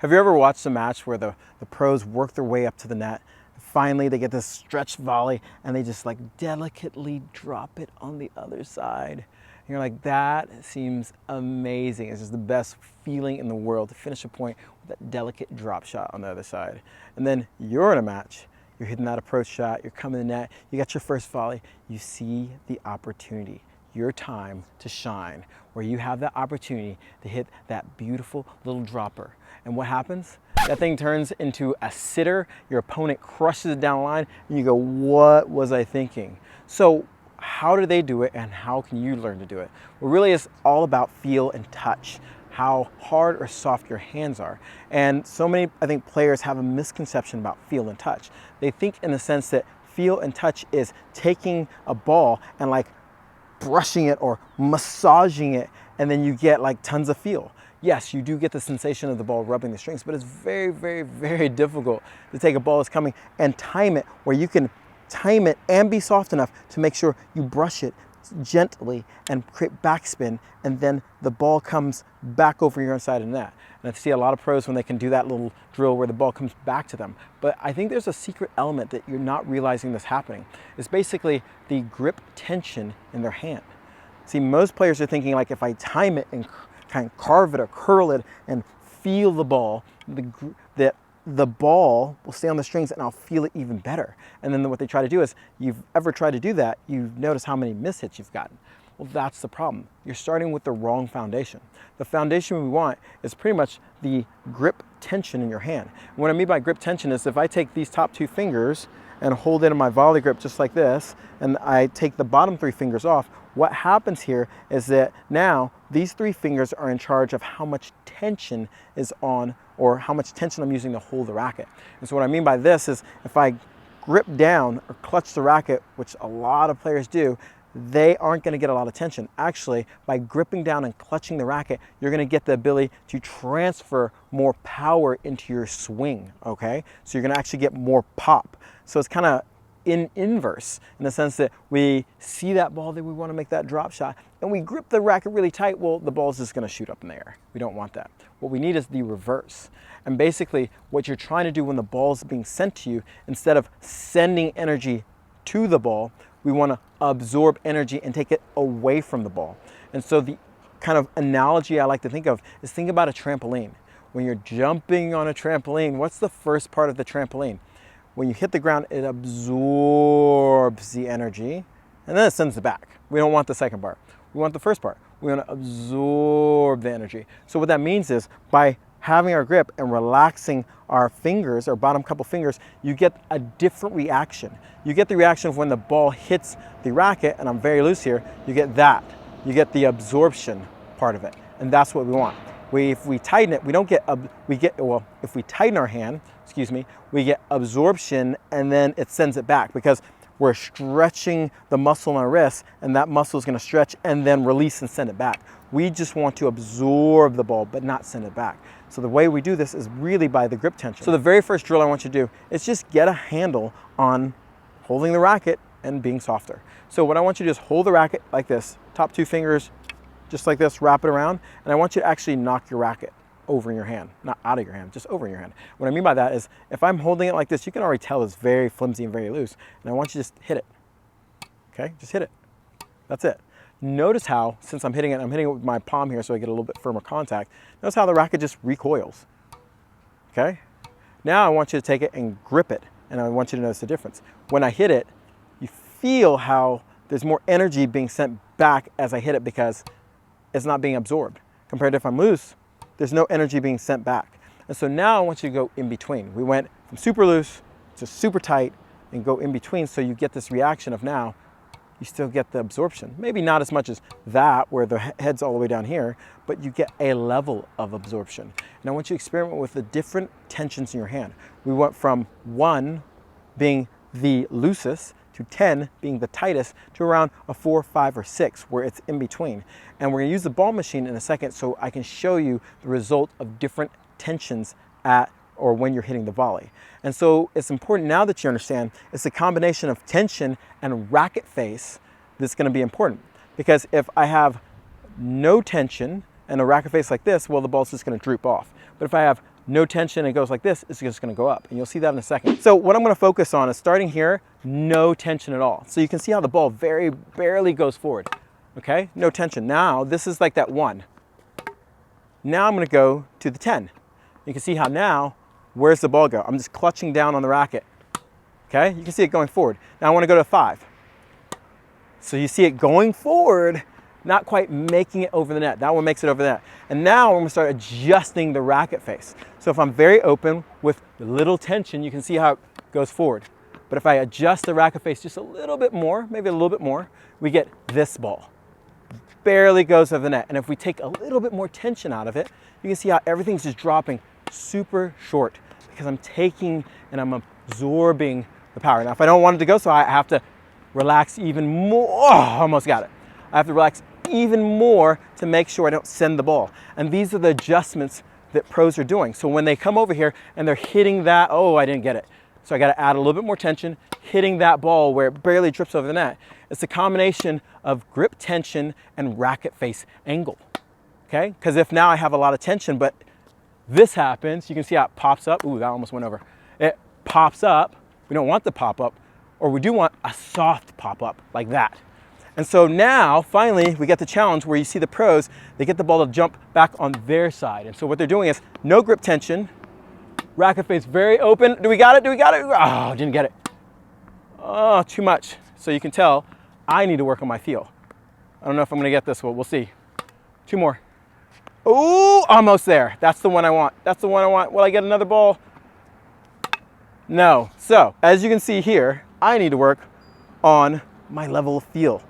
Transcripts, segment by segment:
Have you ever watched a match where the pros work their way up to the net? Finally, they get this stretched volley and they just like delicately drop it on the other side. And you're like, that seems amazing. It's just the best feeling in the world to finish a point with that delicate drop shot on the other side. And then you're in a match, you're hitting that approach shot, you're coming to the net, you got your first volley, you see the opportunity, your time to shine, where you have that opportunity to hit that beautiful little dropper. And what happens? That thing turns into a sitter, your opponent crushes it down the line, and you go, what was I thinking? So how do they do it, and how can you learn to do it? Well, really it's all about feel and touch, how hard or soft your hands are. And so many, I think, players have a misconception about feel and touch. They think in the sense that feel and touch is taking a ball and like brushing it or massaging it, and then you get like tons of feel. Yes, you do get the sensation of the ball rubbing the strings, but it's very, very, very difficult to take a ball that's coming and time it where you can time it and be soft enough to make sure you brush it gently and create backspin, and then the ball comes back over your inside of the net. And I see a lot of pros when they can do that little drill where the ball comes back to them. But I think there's a secret element that you're not realizing that's happening. It's basically the grip tension in their hand. See, most players are thinking like, if I time it and kind of carve it or curl it and feel the ball, that the ball will stay on the strings and I'll feel it even better. And then what they try to do is, you've ever tried to do that, you've noticed how many mishits you've gotten. Well, that's the problem. You're starting with the wrong foundation. The foundation we want is pretty much the grip tension in your hand. And what I mean by grip tension is, if I take these top two fingers and hold it in my volley grip just like this, and I take the bottom three fingers off, what happens here is that now these three fingers are in charge of how much tension is on, or how much tension I'm using to hold the racket. And so what I mean by this is, if I grip down or clutch the racket, which a lot of players do, they aren't going to get a lot of tension. Actually, by gripping down and clutching the racket, you're going to get the ability to transfer more power into your swing, okay? So you're going to actually get more pop. So it's kind of in inverse, in the sense that we see that ball that we want to make that drop shot, and we grip the racket really tight, well, the ball's just going to shoot up in the air. We don't want that. What we need is the reverse. And basically, what you're trying to do when the ball is being sent to you, instead of sending energy to the ball, we want to absorb energy and take it away from the ball. And so the kind of analogy I like to think of is, think about a trampoline. When you're jumping on a trampoline, what's the first part of the trampoline? When you hit the ground, it absorbs the energy, and then it sends it back. We don't want the second part. We want the first part. We want to absorb the energy. So what that means is, by having our grip and relaxing our fingers, our bottom couple fingers, you get a different reaction. You get the reaction of when the ball hits the racket, and I'm very loose here, you get that. You get the absorption part of it, and that's what we want. If we tighten it, we don't get, if we tighten our hand, we get absorption, and then it sends it back, because we're stretching the muscle in our wrist, and that muscle is going to stretch and then release and send it back. We just want to absorb the ball, but not send it back. So the way we do this is really by the grip tension. So the very first drill I want you to do is just get a handle on holding the racket and being softer. So what I want you to do is hold the racket like this, top two fingers, just like this, wrap it around, and I want you to actually knock your racket over in your hand, not out of your hand, just over in your hand. What I mean by that is, if I'm holding it like this, you can already tell it's very flimsy and very loose, and I want you to just hit it, okay? Just hit it, that's it. Notice how, since I'm hitting it with my palm here so I get a little bit firmer contact, notice how the racket just recoils, okay? Now I want you to take it and grip it, and I want you to notice the difference. When I hit it, you feel how there's more energy being sent back as I hit it, because it's not being absorbed. Compared to if I'm loose, there's no energy being sent back. And so now I want you to go in between. We went from super loose to super tight and go in between, so you get this reaction of, now you still get the absorption. Maybe not as much as that, where the head's all the way down here, but you get a level of absorption. And I want you to experiment with the different tensions in your hand. We went from 1 being the loosest to 10 being the tightest, to around a 4, 5, or 6, where it's in between. And we're gonna use the ball machine in a second so I can show you the result of different tensions at, or when you're hitting the volley. And so it's important now that you understand, it's a combination of tension and racket face that's gonna be important. Because if I have no tension and a racket face like this, well, the ball's just gonna droop off. But if I have no tension, it goes like this, it's just gonna go up. And you'll see that in a second. So what I'm gonna focus on is starting here, no tension at all. So you can see how the ball very barely goes forward, okay? No tension. Now, this is like that 1. Now I'm gonna go to the 10. You can see how now, where's the ball go? I'm just clutching down on the racket, okay? You can see it going forward. Now I wanna go to 5. So you see it going forward, not quite making it over the net. That one makes it over the net. And now I'm gonna start adjusting the racket face. So if I'm very open with little tension, you can see how it goes forward. But if I adjust the racket face just a little bit more, maybe a little bit more, we get this ball. Barely goes over the net. And if we take a little bit more tension out of it, you can see how everything's just dropping super short because I'm taking and I'm absorbing the power. Now, if I don't want it to go, so I have to relax even more. Oh, almost got it. I have to relax even more to make sure I don't send the ball. And these are the adjustments that pros are doing. So when they come over here and they're hitting that, oh, I didn't get it. So I got to add a little bit more tension, hitting that ball where it barely drips over the net. It's a combination of grip tension and racket face angle, okay? Because if now I have a lot of tension, but this happens, you can see how it pops up. Ooh, that almost went over. It pops up. We don't want the pop up, or we do want a soft pop up like that. And so now, finally, we get the challenge where you see the pros, they get the ball to jump back on their side. And so what they're doing is no grip tension, racket face very open. Do we got it? Do we got it? Oh, didn't get it. Oh, too much. So you can tell I need to work on my feel. I don't know if I'm gonna get this one. We'll see. 2 more. Ooh, almost there. That's the one I want. That's the one I want. Will I get another ball? No. So, as you can see here, I need to work on my level of feel.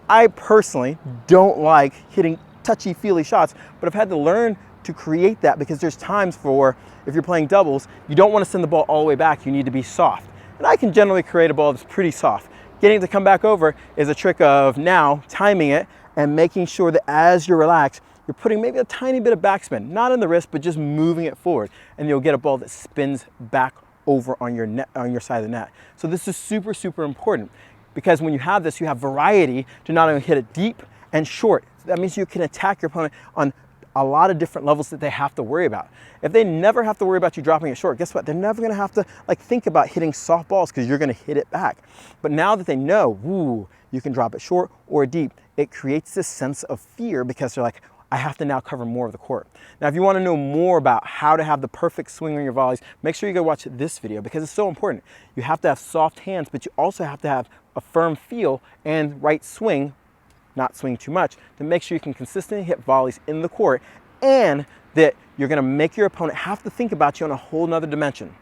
I personally don't like hitting touchy-feely shots, but I've had to learn to create that because there's times for, if you're playing doubles, you don't want to send the ball all the way back, you need to be soft. And I can generally create a ball that's pretty soft. Getting it to come back over is a trick of now timing it and making sure that as you're relaxed, you're putting maybe a tiny bit of backspin, not in the wrist, but just moving it forward. And you'll get a ball that spins back over on your net, on your side of the net. So this is super, super important because when you have this, you have variety to not only hit it deep and short. That means you can attack your opponent on a lot of different levels that they have to worry about. If they never have to worry about you dropping it short, guess what? They're never gonna have to think about hitting soft balls because you're gonna hit it back. But now that they know, ooh, you can drop it short or deep, it creates this sense of fear because they're like, I have to now cover more of the court. Now, if you want to know more about how to have the perfect swing on your volleys, make sure you go watch this video because it's so important. You have to have soft hands, but you also have to have a firm feel and right swing, not swing too much, to make sure you can consistently hit volleys in the court and that you're going to make your opponent have to think about you on a whole nother dimension.